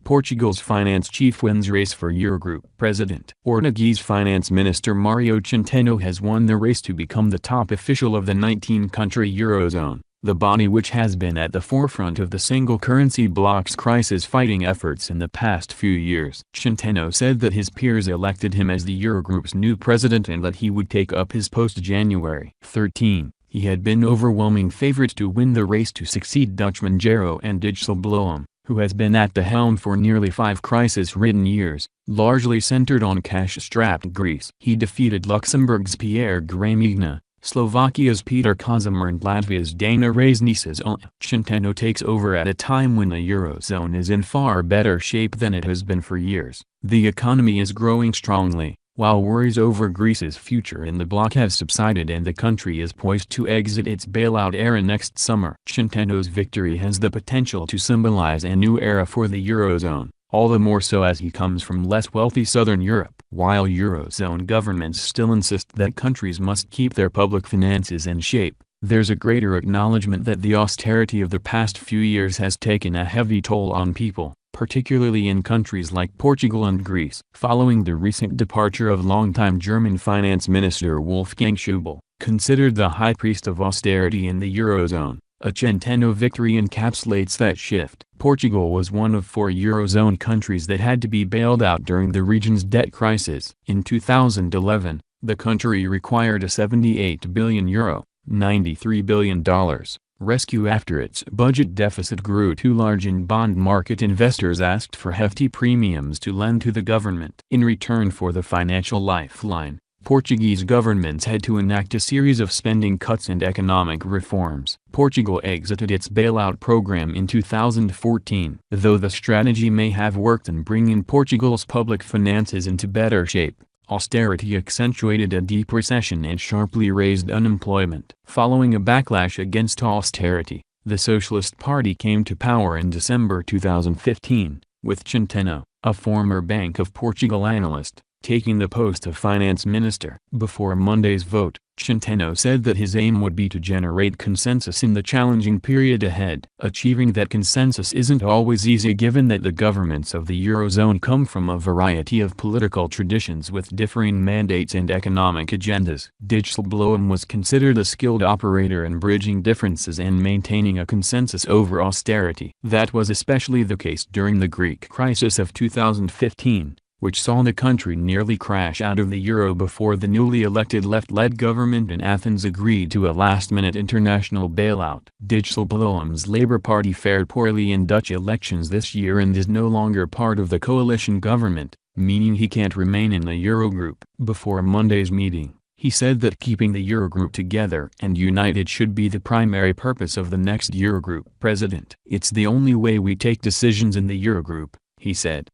Portugal's finance chief wins race for Eurogroup president. Portuguese finance minister Mario Centeno has won the race to become the top official of the 19-country Eurozone, the body which has been at the forefront of the single currency bloc's crisis-fighting efforts in the past few years. Centeno said that his peers elected him as the Eurogroup's new president and that he would take up his post January 13. He had been overwhelming favorite to win the race to succeed Dutchman Jero and Dijsselbloem, who has been at the helm for nearly 5 crisis-ridden years, largely centered on cash-strapped Greece. He defeated Luxembourg's Pierre Gramigna, Slovakia's Peter Kazimir and Latvia's Dana Reiznieks. Centeno takes over at a time when the Eurozone is in far better shape than it has been for years. The economy is growing strongly, while worries over Greece's future in the bloc have subsided and the country is poised to exit its bailout era next summer. Centeno's victory has the potential to symbolize a new era for the Eurozone, all the more so as he comes from less wealthy southern Europe. While Eurozone governments still insist that countries must keep their public finances in shape, there's a greater acknowledgement that the austerity of the past few years has taken a heavy toll on people, particularly in countries like Portugal and Greece. Following the recent departure of longtime German finance minister Wolfgang Schäuble, considered the high priest of austerity in the Eurozone, a Centeno victory encapsulates that shift. Portugal was one of 4 Eurozone countries that had to be bailed out during the region's debt crisis. In 2011, the country required a €78 billion, $93 billion, rescue after its budget deficit grew too large and bond market investors asked for hefty premiums to lend to the government. In return for the financial lifeline, Portuguese governments had to enact a series of spending cuts and economic reforms. Portugal exited its bailout program in 2014. Though the strategy may have worked in bringing Portugal's public finances into better shape, austerity accentuated a deep recession and sharply raised unemployment. Following a backlash against austerity, the Socialist Party came to power in December 2015, with Centeno, a former Bank of Portugal analyst, taking the post of finance minister. Before Monday's vote, Centeno said that his aim would be to generate consensus in the challenging period ahead. Achieving that consensus isn't always easy given that the governments of the Eurozone come from a variety of political traditions with differing mandates and economic agendas. Dijsselbloem was considered a skilled operator in bridging differences and maintaining a consensus over austerity. That was especially the case during the Greek crisis of 2015. Which saw the country nearly crash out of the euro before the newly elected left-led government in Athens agreed to a last-minute international bailout. Dijsselbloem's Labour Party fared poorly in Dutch elections this year and is no longer part of the coalition government, meaning he can't remain in the Eurogroup. Before Monday's meeting, he said that keeping the Eurogroup together and united should be the primary purpose of the next Eurogroup president. "It's the only way we take decisions in the Eurogroup," he said.